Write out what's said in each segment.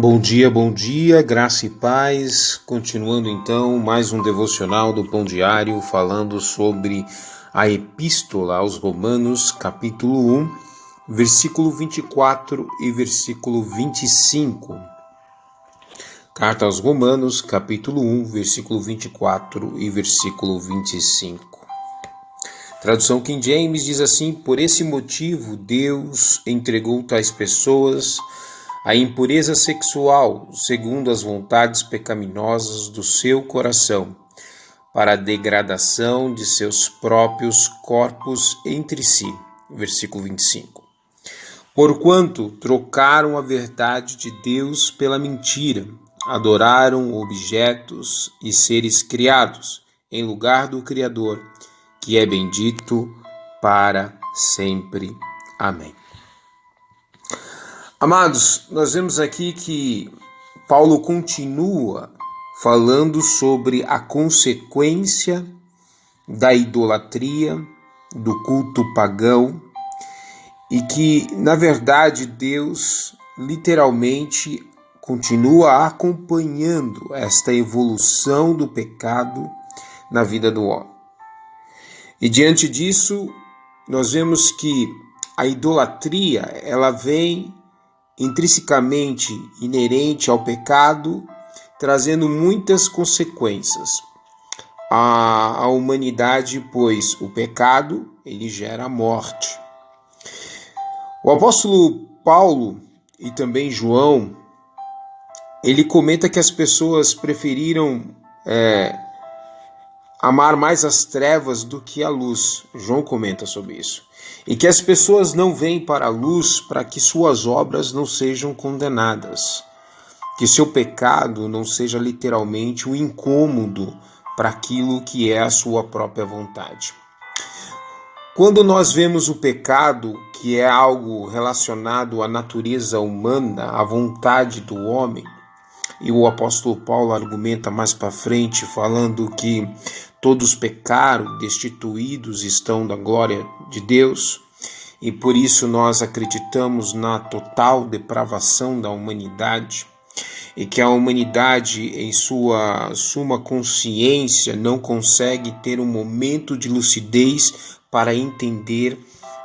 Bom dia, graça e paz. Continuando então mais um devocional do Pão Diário, falando sobre a Epístola aos Romanos, capítulo 1, versículo 24 e versículo 25. Carta aos Romanos, capítulo 1, versículo 24 e versículo 25. Tradução King James diz assim: por esse motivo Deus entregou tais pessoas a impureza sexual, segundo as vontades pecaminosas do seu coração, para a degradação de seus próprios corpos entre si. Versículo 25. Porquanto trocaram a verdade de Deus pela mentira, adoraram objetos e seres criados, em lugar do Criador, que é bendito para sempre. Amém. Amados, nós vemos aqui que Paulo continua falando sobre a consequência da idolatria, do culto pagão, e que, na verdade, Deus literalmente continua acompanhando esta evolução do pecado na vida do homem. E diante disso, nós vemos que a idolatria, ela vem intrinsecamente inerente ao pecado, trazendo muitas consequências à humanidade, pois o pecado, ele gera a morte. O apóstolo Paulo e também João, ele comenta que as pessoas preferiram amar mais as trevas do que a luz. João comenta sobre isso. E que as pessoas não vêm para a luz para que suas obras não sejam condenadas. Que seu pecado não seja literalmente um incômodo para aquilo que é a sua própria vontade. Quando nós vemos o pecado, que é algo relacionado à natureza humana, à vontade do homem, e o apóstolo Paulo argumenta mais para frente, falando que todos pecaram, destituídos estão da glória de Deus, e por isso nós acreditamos na total depravação da humanidade, e que a humanidade, em sua suma consciência, não consegue ter um momento de lucidez para entender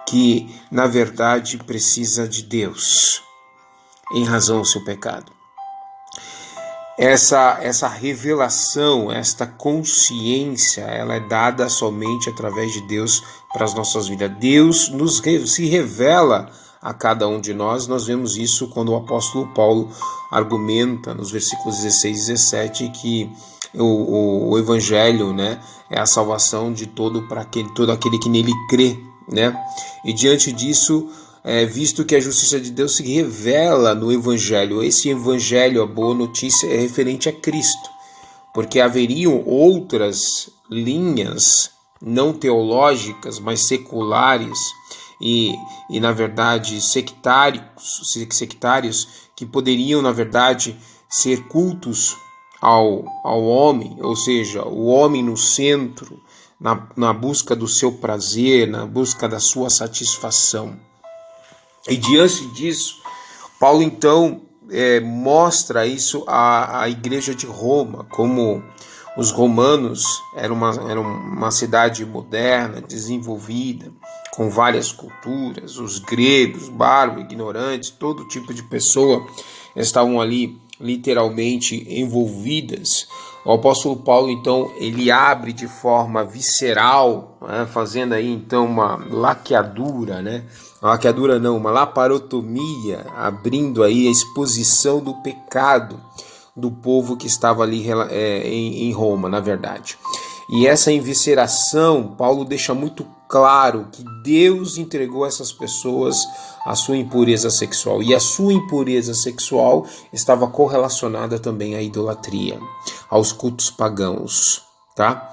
que, na verdade, precisa de Deus, em razão do seu pecado. Essa revelação, esta consciência, ela é dada somente através de Deus para as nossas vidas. Deus se revela a cada um de nós. Nós vemos isso quando o apóstolo Paulo argumenta nos versículos 16 e 17 que o evangelho, né, é a salvação de todo aquele que nele crê, né? E diante disso, visto que a justiça de Deus se revela no Evangelho. Esse Evangelho, a boa notícia, é referente a Cristo, porque haveriam outras linhas não teológicas, mas seculares e na verdade, sectários que poderiam, na verdade, ser cultos ao homem, ou seja, o homem no centro, na busca do seu prazer, na busca da sua satisfação. E diante disso, Paulo então mostra isso à igreja de Roma, como os romanos eram uma cidade moderna, desenvolvida, com várias culturas, os gregos, bárbaros, ignorantes, todo tipo de pessoa estavam ali literalmente envolvidas. O apóstolo Paulo, então, ele abre de forma visceral, né, fazendo aí, então, uma laqueadura, né? Uma laparotomia, abrindo aí a exposição do pecado do povo que estava ali em Roma, na verdade. E essa evisceração, Paulo deixa muito claro que Deus entregou essas pessoas à sua impureza sexual. E a sua impureza sexual estava correlacionada também à idolatria, aos cultos pagãos, tá?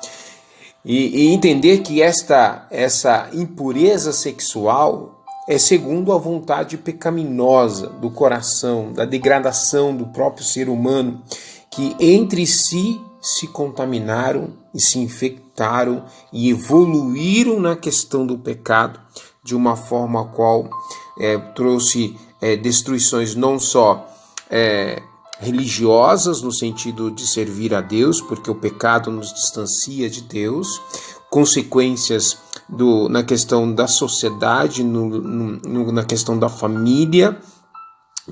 E entender que essa impureza sexual é segundo a vontade pecaminosa do coração, da degradação do próprio ser humano, que entre si se contaminaram e se infectaram e evoluíram na questão do pecado de uma forma a qual trouxe destruições não só religiosas no sentido de servir a Deus, porque o pecado nos distancia de Deus, consequências na questão da sociedade, na questão da família,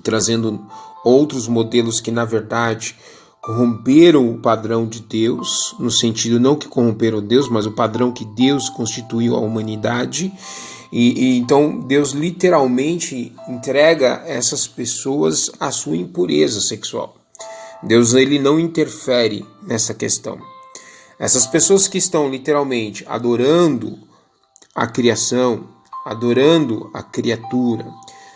trazendo outros modelos que, na verdade, corromperam o padrão de Deus, no sentido não que corromperam Deus, mas o padrão que Deus constituiu à humanidade. Então Deus literalmente entrega essas pessoas à sua impureza sexual. Deus, ele não interfere nessa questão. Essas pessoas que estão literalmente adorando a criação, adorando a criatura,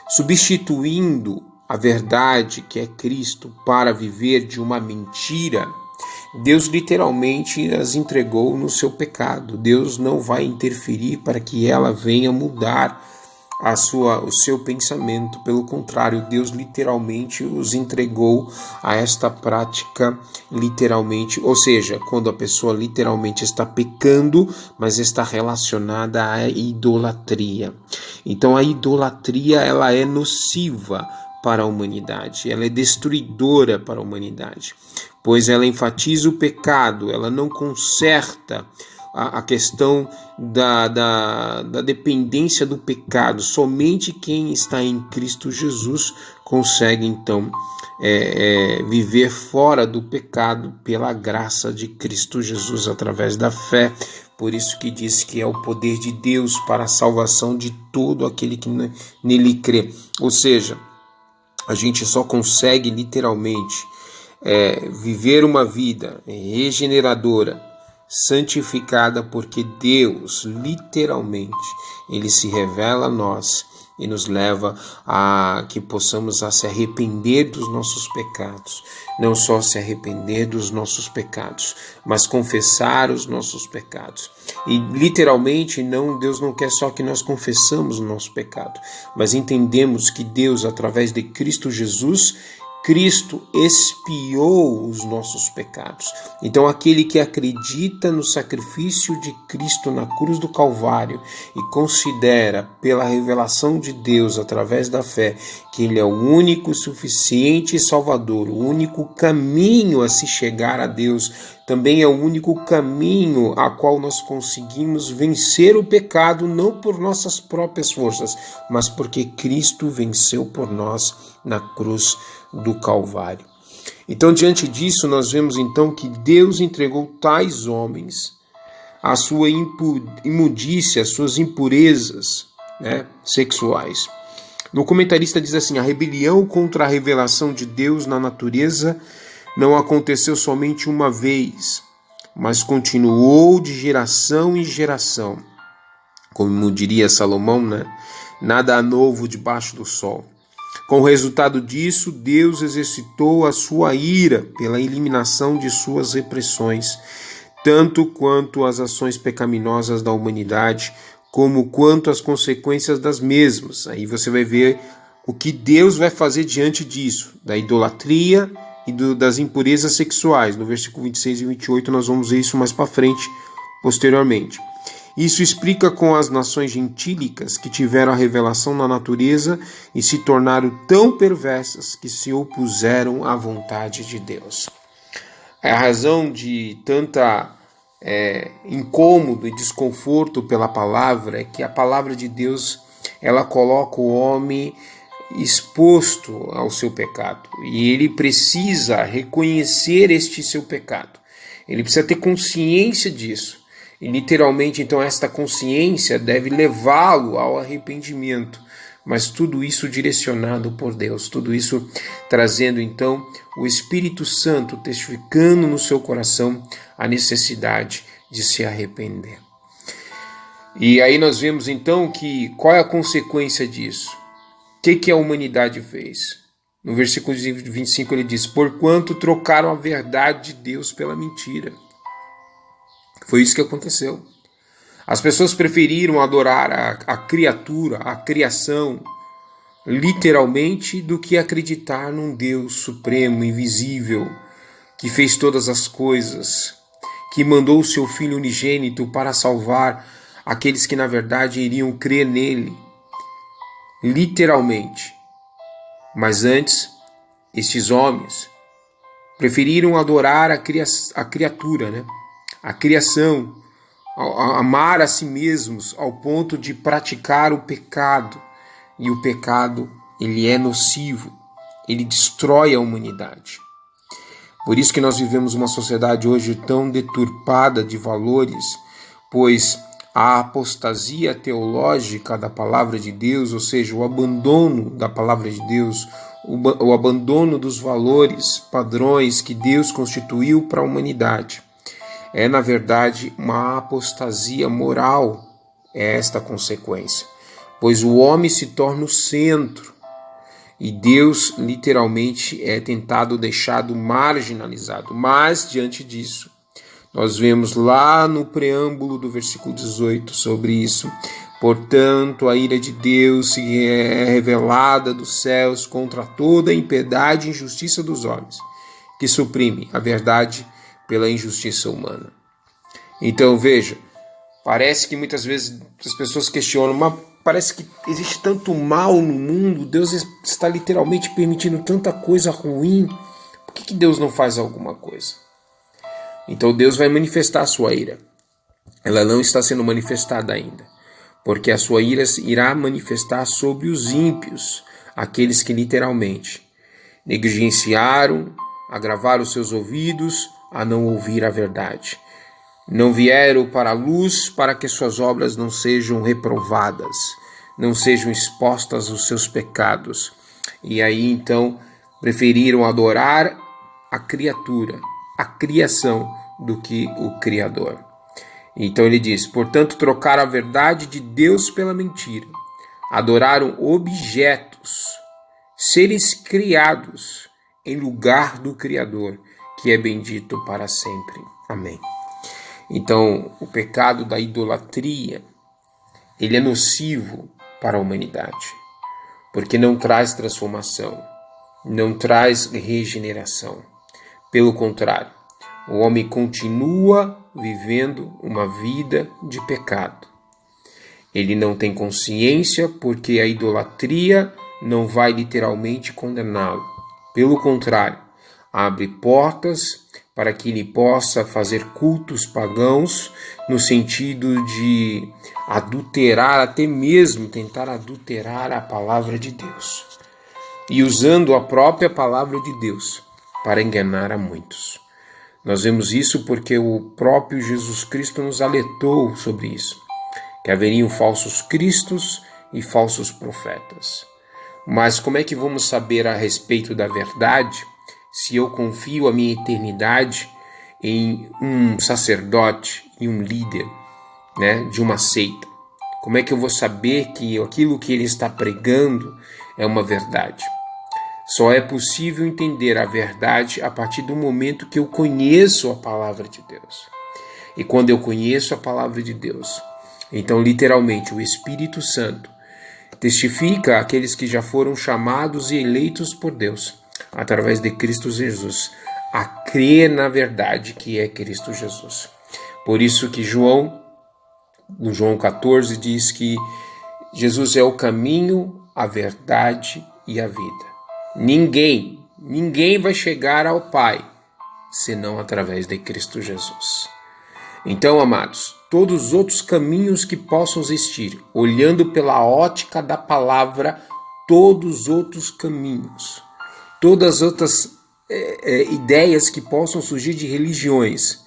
substituindo a verdade que é Cristo para viver de uma mentira, Deus literalmente as entregou no seu pecado. Deus não vai interferir para que ela venha mudar o seu pensamento. Pelo contrário, Deus literalmente os entregou a esta prática literalmente, ou seja, quando a pessoa literalmente está pecando, mas está relacionada à idolatria. Então a idolatria, ela é nociva para a humanidade, ela é destruidora para a humanidade, pois ela enfatiza o pecado, ela não conserta a questão da dependência do pecado. Somente quem está em Cristo Jesus consegue então viver fora do pecado pela graça de Cristo Jesus, através da fé. Por isso que diz que é o poder de Deus para a salvação de todo aquele que nele crê. Ou seja, a gente só consegue literalmente viver uma vida regeneradora, santificada, porque Deus literalmente ele se revela a nós e nos leva a que possamos se arrepender dos nossos pecados. Não só se arrepender dos nossos pecados, mas confessar os nossos pecados. E literalmente Deus não quer só que nós confessamos o nosso pecado, mas entendemos que Deus, através de Cristo Jesus, Cristo expiou os nossos pecados. Então aquele que acredita no sacrifício de Cristo na cruz do Calvário e considera pela revelação de Deus através da fé que Ele é o único, suficiente Salvador, o único caminho a se chegar a Deus, também é o único caminho a qual nós conseguimos vencer o pecado, não por nossas próprias forças, mas porque Cristo venceu por nós na cruz do Calvário. Então, diante disso, nós vemos então que Deus entregou tais homens à sua imundícia, às suas impurezas, sexuais. No comentarista diz assim: a rebelião contra a revelação de Deus na natureza não aconteceu somente uma vez, mas continuou de geração em geração. Como diria Salomão, nada há novo debaixo do sol. Com o resultado disso, Deus exercitou a sua ira pela eliminação de suas repressões, tanto quanto as ações pecaminosas da humanidade, como quanto as consequências das mesmas. Aí você vai ver o que Deus vai fazer diante disso, da idolatria e das impurezas sexuais. No versículo 26 e 28 nós vamos ver isso mais para frente, posteriormente. Isso explica com as nações gentílicas que tiveram a revelação na natureza e se tornaram tão perversas que se opuseram à vontade de Deus. A razão de tanta incômodo e desconforto pela palavra é que a palavra de Deus ela coloca o homem exposto ao seu pecado e ele precisa reconhecer este seu pecado. Ele precisa ter consciência disso. E literalmente, então, esta consciência deve levá-lo ao arrependimento. Mas tudo isso direcionado por Deus, tudo isso trazendo, então, o Espírito Santo testificando no seu coração a necessidade de se arrepender. E aí nós vemos, então, qual é a consequência disso? O que a humanidade fez? No versículo 25 ele diz: porquanto trocaram a verdade de Deus pela mentira. Foi isso que aconteceu. As pessoas preferiram adorar a criatura, a criação, literalmente, do que acreditar num Deus supremo, invisível, que fez todas as coisas, que mandou o seu Filho unigênito para salvar aqueles que, na verdade, iriam crer nele, literalmente. Mas antes, estes homens preferiram adorar a criatura, né? A criação, amar a si mesmos ao ponto de praticar o pecado. E o pecado, ele é nocivo, ele destrói a humanidade. Por isso que nós vivemos uma sociedade hoje tão deturpada de valores, pois a apostasia teológica da palavra de Deus, ou seja, o abandono da palavra de Deus, o abandono dos valores, padrões que Deus constituiu para a humanidade, é, na verdade, uma apostasia moral, é esta a consequência, pois o homem se torna o centro, e Deus literalmente é tentado, deixado marginalizado. Mas, diante disso, nós vemos lá no preâmbulo do versículo 18 sobre isso. Portanto, a ira de Deus se é revelada dos céus contra toda a impiedade e injustiça dos homens, que suprime a verdade pela injustiça humana. Então, veja, parece que muitas vezes as pessoas questionam, mas parece que existe tanto mal no mundo, Deus está literalmente permitindo tanta coisa ruim, por que Deus não faz alguma coisa? Então Deus vai manifestar a sua ira. Ela não está sendo manifestada ainda, porque a sua ira irá manifestar sobre os ímpios, aqueles que literalmente negligenciaram, agravaram os seus ouvidos a não ouvir a verdade. Não vieram para a luz para que suas obras não sejam reprovadas, não sejam expostas os seus pecados. E aí então preferiram adorar a criatura, a criação, do que o Criador. Então ele diz, portanto trocaram a verdade de Deus pela mentira, adoraram objetos, seres criados, em lugar do Criador, que é bendito para sempre. Amém. Então, o pecado da idolatria, ele é nocivo para a humanidade, porque não traz transformação, não traz regeneração. Pelo contrário, o homem continua vivendo uma vida de pecado. Ele não tem consciência porque a idolatria não vai literalmente condená-lo. Pelo contrário, abre portas para que ele possa fazer cultos pagãos no sentido de adulterar, até mesmo tentar adulterar a palavra de Deus. E usando a própria palavra de Deus para enganar a muitos. Nós vemos isso porque o próprio Jesus Cristo nos alertou sobre isso, que haveriam falsos cristos e falsos profetas. Mas como é que vamos saber a respeito da verdade se eu confio a minha eternidade em um sacerdote e um líder, né, de uma seita? Como é que eu vou saber que aquilo que ele está pregando é uma verdade? Só é possível entender a verdade a partir do momento que eu conheço a palavra de Deus. E quando eu conheço a palavra de Deus, então literalmente o Espírito Santo testifica àqueles que já foram chamados e eleitos por Deus, através de Cristo Jesus, a crer na verdade que é Cristo Jesus. Por isso que no João 14, diz que Jesus é o caminho, a verdade e a vida. Ninguém vai chegar ao Pai senão através de Cristo Jesus. Então, amados, todos os outros caminhos que possam existir, olhando pela ótica da palavra, todos os outros caminhos, todas as outras ideias que possam surgir de religiões,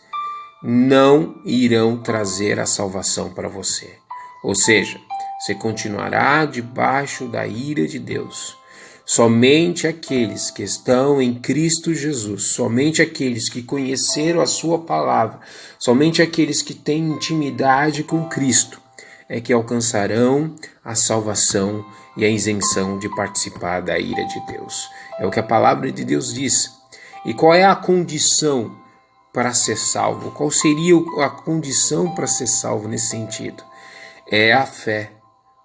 não irão trazer a salvação para você. Ou seja, você continuará debaixo da ira de Deus. Somente aqueles que estão em Cristo Jesus, somente aqueles que conheceram a sua palavra, somente aqueles que têm intimidade com Cristo, é que alcançarão a salvação e a isenção de participar da ira de Deus. É o que a palavra de Deus diz. E qual é a condição para ser salvo? Qual seria a condição para ser salvo nesse sentido? É a fé.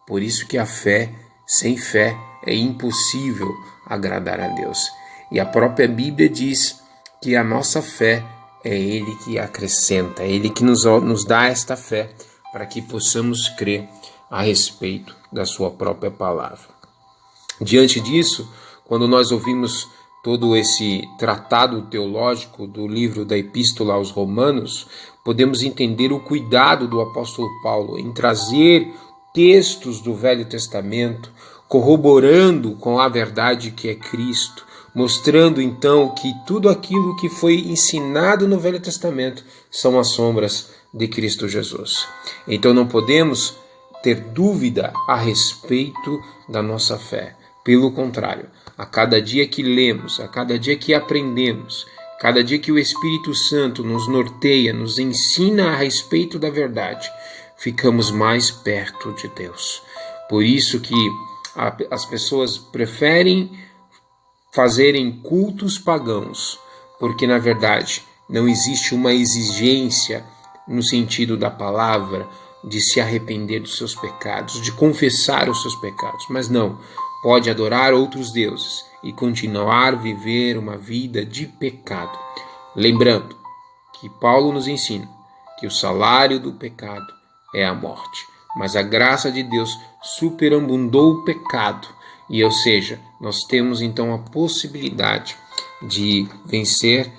Por isso que a fé, sem fé, é impossível agradar a Deus. E a própria Bíblia diz que a nossa fé é Ele que acrescenta, é Ele que nos dá esta fé para que possamos crer a respeito da sua própria palavra. Diante disso, quando nós ouvimos todo esse tratado teológico do livro da Epístola aos Romanos, podemos entender o cuidado do apóstolo Paulo em trazer textos do Velho Testamento, corroborando com a verdade que é Cristo, mostrando então que tudo aquilo que foi ensinado no Velho Testamento são as sombras de Cristo Jesus. Então não podemos ter dúvida a respeito da nossa fé. Pelo contrário, a cada dia que lemos, a cada dia que aprendemos, cada dia que o Espírito Santo nos norteia, nos ensina a respeito da verdade, ficamos mais perto de Deus. Por isso que as pessoas preferem fazerem cultos pagãos, porque na verdade não existe uma exigência no sentido da palavra de se arrepender dos seus pecados, de confessar os seus pecados, mas não, pode adorar outros deuses e continuar a viver uma vida de pecado. Lembrando que Paulo nos ensina que o salário do pecado é a morte, mas a graça de Deus superabundou o pecado, e ou seja, nós temos então a possibilidade de vencer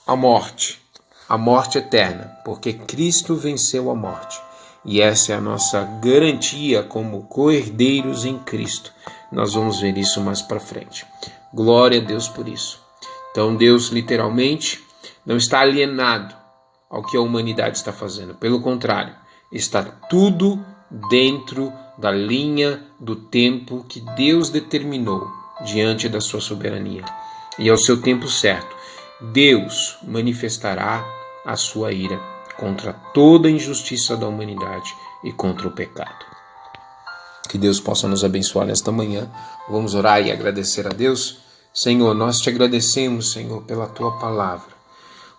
a morte eterna, porque Cristo venceu a morte. E essa é a nossa garantia como co-herdeiros em Cristo. Nós vamos ver isso mais para frente. Glória a Deus por isso. Então Deus literalmente não está alienado ao que a humanidade está fazendo. Pelo contrário, está tudo dentro da linha do tempo que Deus determinou diante da sua soberania. E ao seu tempo certo, Deus manifestará a sua ira contra toda a injustiça da humanidade e contra o pecado. Que Deus possa nos abençoar nesta manhã. Vamos orar e agradecer a Deus. Senhor, nós te agradecemos, Senhor, pela tua palavra,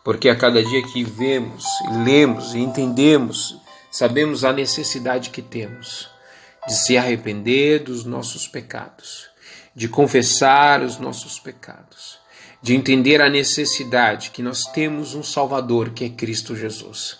porque a cada dia que vemos, lemos e entendemos, sabemos a necessidade que temos de se arrepender dos nossos pecados, de confessar os nossos pecados, de entender a necessidade que nós temos um Salvador, que é Cristo Jesus.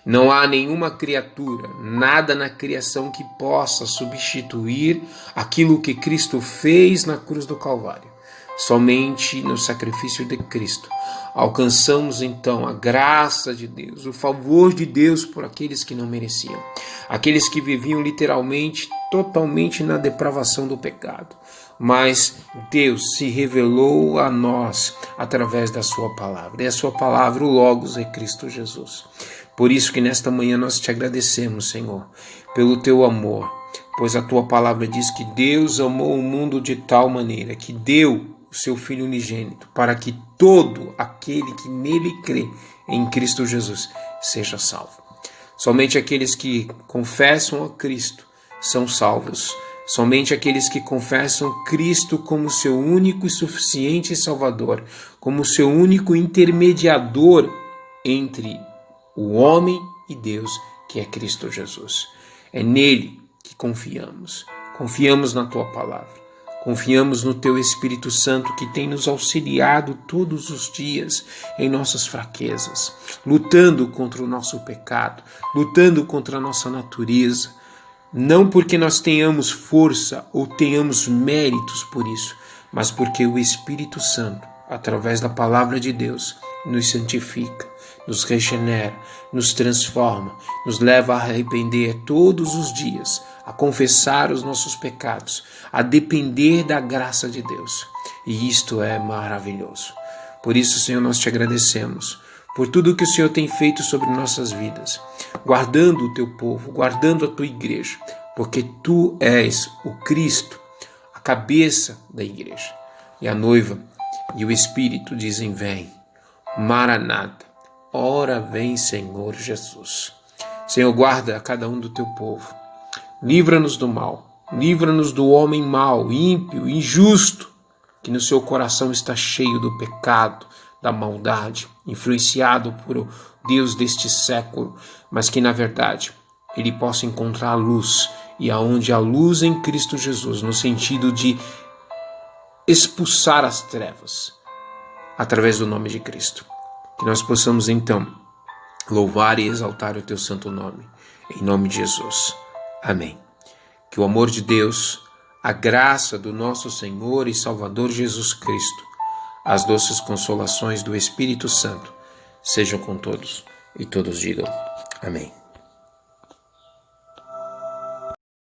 Não há nenhuma criatura, nada na criação que possa substituir aquilo que Cristo fez na cruz do Calvário. Somente no sacrifício de Cristo alcançamos então a graça de Deus, o favor de Deus por aqueles que não mereciam, aqueles que viviam literalmente, totalmente na depravação do pecado. Mas Deus se revelou a nós através da sua palavra. E a sua palavra, o Logos, é Cristo Jesus. Por isso que nesta manhã nós te agradecemos, Senhor, pelo teu amor, pois a tua palavra diz que Deus amou o mundo de tal maneira que deu o seu Filho unigênito, para que todo aquele que nele crê em Cristo Jesus seja salvo. Somente aqueles que confessam a Cristo são salvos. Somente aqueles que confessam Cristo como seu único e suficiente Salvador, como seu único intermediador entre o homem e Deus, que é Cristo Jesus. É nele que confiamos. Confiamos na tua palavra. Confiamos no teu Espírito Santo, que tem nos auxiliado todos os dias em nossas fraquezas, lutando contra o nosso pecado, lutando contra a nossa natureza. Não porque nós tenhamos força ou tenhamos méritos por isso, mas porque o Espírito Santo, através da palavra de Deus, nos santifica, nos regenera, nos transforma, nos leva a arrepender todos os dias, a confessar os nossos pecados, a depender da graça de Deus. E isto é maravilhoso. Por isso, Senhor, nós te agradecemos por tudo que o Senhor tem feito sobre nossas vidas, guardando o teu povo, guardando a tua igreja, porque tu és o Cristo, a cabeça da igreja. E a noiva e o Espírito dizem: vem, Maranata, ora vem, Senhor Jesus. Senhor, guarda a cada um do teu povo, livra-nos do mal, livra-nos do homem mau, ímpio, injusto, que no seu coração está cheio do pecado, da maldade, influenciado por o Deus deste século, mas que na verdade ele possa encontrar a luz, e aonde a luz em Cristo Jesus, no sentido de expulsar as trevas, através do nome de Cristo. Que nós possamos então louvar e exaltar o teu santo nome, em nome de Jesus. Amém. Que o amor de Deus, a graça do nosso Senhor e Salvador Jesus Cristo, as doces consolações do Espírito Santo sejam com todos e todos digam amém.